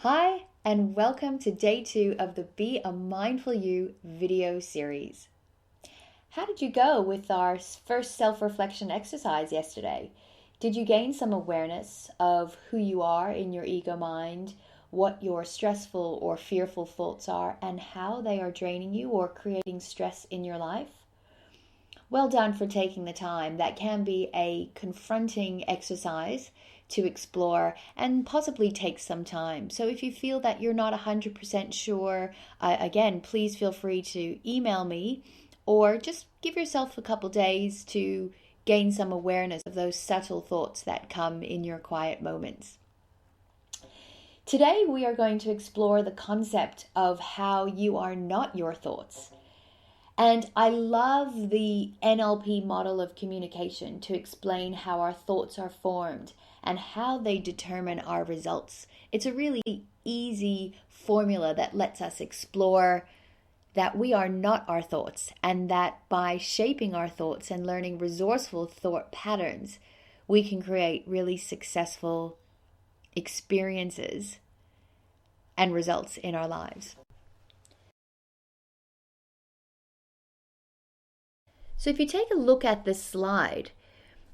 Hi, and welcome to day 2 of the Be a Mindful You video series. How did you go with our first self-reflection exercise yesterday? Did you gain some awareness of who you are in your ego mind, what your stressful or fearful thoughts are, and how they are draining you or creating stress in your life? Well done for taking the time. That can be a confronting exercise to explore and possibly take some time. So if you feel that you're not 100% sure, again, please feel free to email me or just give yourself a couple days to gain some awareness of those subtle thoughts that come in your quiet moments. Today we are going to explore the concept of how you are not your thoughts. And I love the NLP model of communication to explain how our thoughts are formed and how they determine our results. It's a really easy formula that lets us explore that we are not our thoughts, and that by shaping our thoughts and learning resourceful thought patterns, we can create really successful experiences and results in our lives. So if you take a look at this slide,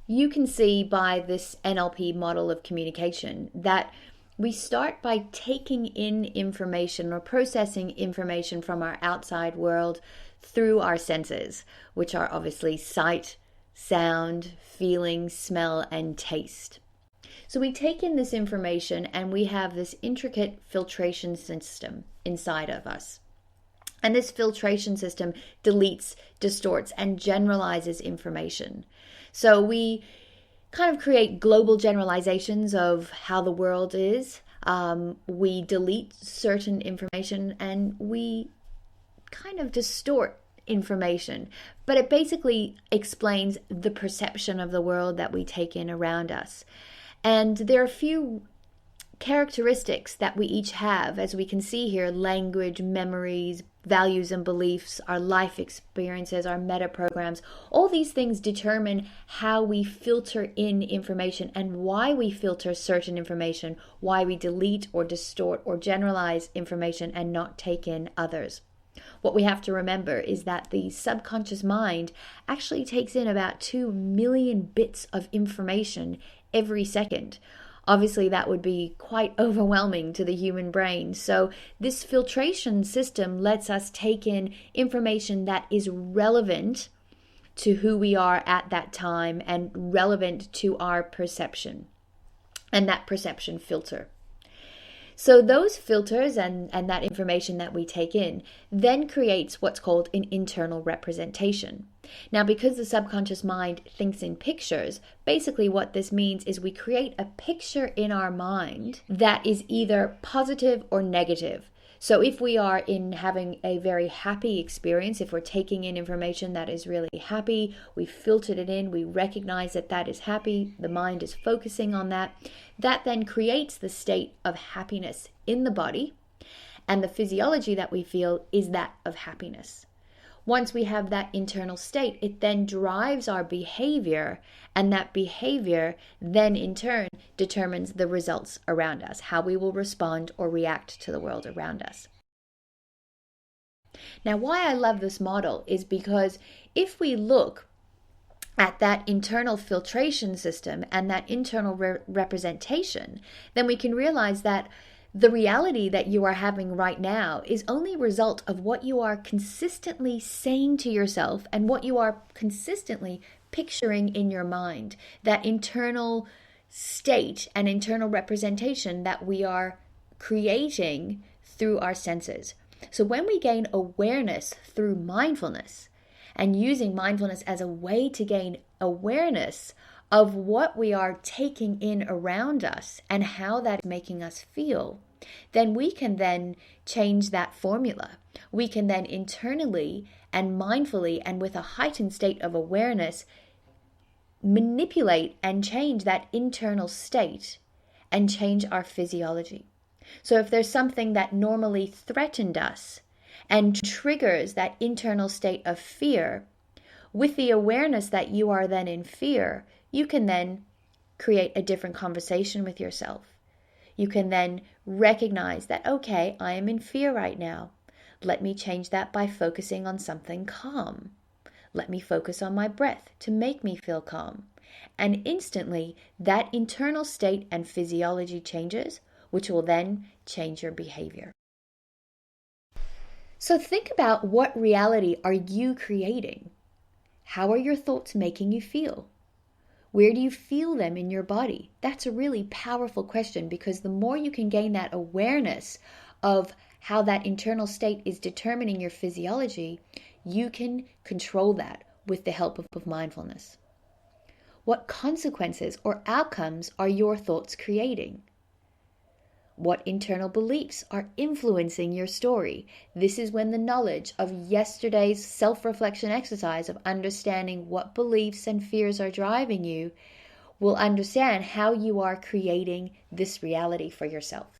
you can see by this NLP model of communication that we start by taking in information or processing information from our outside world through our senses, which are obviously sight, sound, feeling, smell, and taste. So we take in this information and we have this intricate filtration system inside of us. And this filtration system deletes, distorts, and generalizes information. So we kind of create global generalizations of how the world is. We delete certain information and we kind of distort information. But it basically explains the perception of the world that we take in around us. And there are a few characteristics that we each have, as we can see here: language, memories, values and beliefs, our life experiences, our meta programs. All these things determine how we filter in information and why we filter certain information, why we delete or distort or generalize information and not take in others. What we have to remember is that the subconscious mind actually takes in about 2 million bits of information every second. Obviously, that would be quite overwhelming to the human brain. So this filtration system lets us take in information that is relevant to who we are at that time and relevant to our perception and that perception filter. So those filters and that information that we take in then creates what's called an internal representation. Now, because the subconscious mind thinks in pictures, basically what this means is we create a picture in our mind that is either positive or negative. So if we are in having a very happy experience, if we're taking in information that is really happy, we filtered it in, we recognize that that is happy, the mind is focusing on that, that then creates the state of happiness in the body, and the physiology that we feel is that of happiness. Once we have that internal state, it then drives our behavior, and that behavior then in turn determines the results around us, how we will respond or react to the world around us. Now, why I love this model is because if we look at that internal filtration system and that internal representation, then we can realize that the reality that you are having right now is only a result of what you are consistently saying to yourself and what you are consistently picturing in your mind. That internal state and internal representation that we are creating through our senses. So when we gain awareness through mindfulness and using mindfulness as a way to gain awareness of what we are taking in around us and how that is making us feel, then we can then change that formula. We can then internally and mindfully and with a heightened state of awareness manipulate and change that internal state and change our physiology. So if there's something that normally threatened us and triggers that internal state of fear, with the awareness that you are then in fear, you can then create a different conversation with yourself. You can then recognize that, okay, I am in fear right now. Let me change that by focusing on something calm. Let me focus on my breath to make me feel calm. And instantly, that internal state and physiology changes, which will then change your behavior. So think about, what reality are you creating? How are your thoughts making you feel? Where do you feel them in your body? That's a really powerful question, because the more you can gain that awareness of how that internal state is determining your physiology, you can control that with the help of mindfulness. What consequences or outcomes are your thoughts creating? What internal beliefs are influencing your story? This is when the knowledge of yesterday's self-reflection exercise of understanding what beliefs and fears are driving you will understand how you are creating this reality for yourself.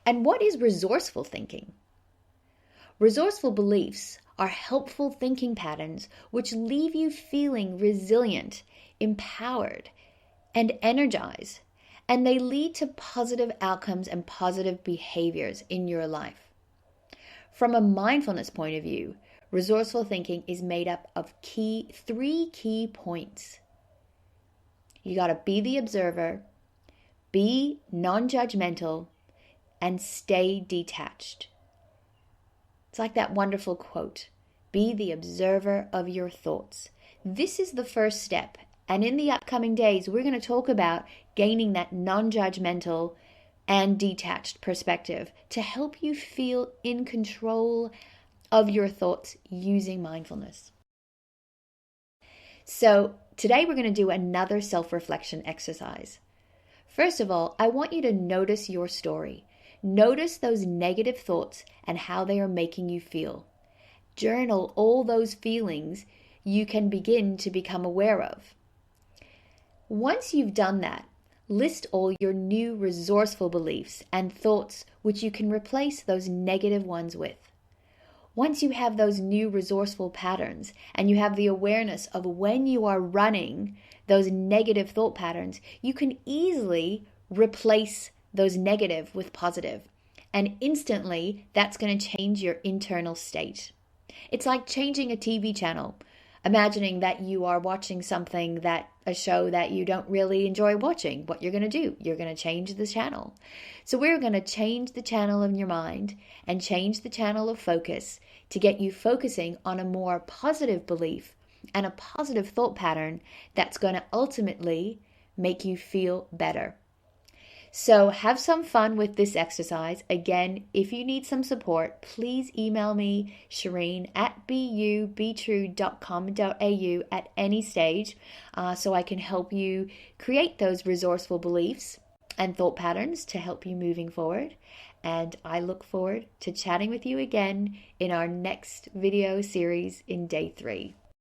And what is resourceful thinking? Resourceful beliefs are helpful thinking patterns which leave you feeling resilient, empowered, and energized, and they lead to positive outcomes and positive behaviors in your life. From a mindfulness point of view, resourceful thinking is made up of three key points. You got to be the observer, be non-judgmental, and stay detached. It's like that wonderful quote, be the observer of your thoughts. This is the first step. And in the upcoming days, we're going to talk about gaining that non-judgmental and detached perspective to help you feel in control of your thoughts using mindfulness. So today we're going to do another self-reflection exercise. First of all, I want you to notice your story. Notice those negative thoughts and how they are making you feel. Journal all those feelings you can begin to become aware of. Once you've done that, list all your new resourceful beliefs and thoughts which you can replace those negative ones with. Once you have those new resourceful patterns and you have the awareness of when you are running those negative thought patterns, you can easily replace those negative with positive. And instantly, that's going to change your internal state. It's like changing a TV channel. Imagining that you are watching a show that you don't really enjoy watching. What you're going to do, you're going to change the channel. So we're going to change the channel in your mind and change the channel of focus to get you focusing on a more positive belief and a positive thought pattern that's going to ultimately make you feel better. So have some fun with this exercise. Again, if you need some support, please email me, Shireen, at bubetrue.com.au at any stage, so I can help you create those resourceful beliefs and thought patterns to help you moving forward. And I look forward to chatting with you again in our next video series in day 3.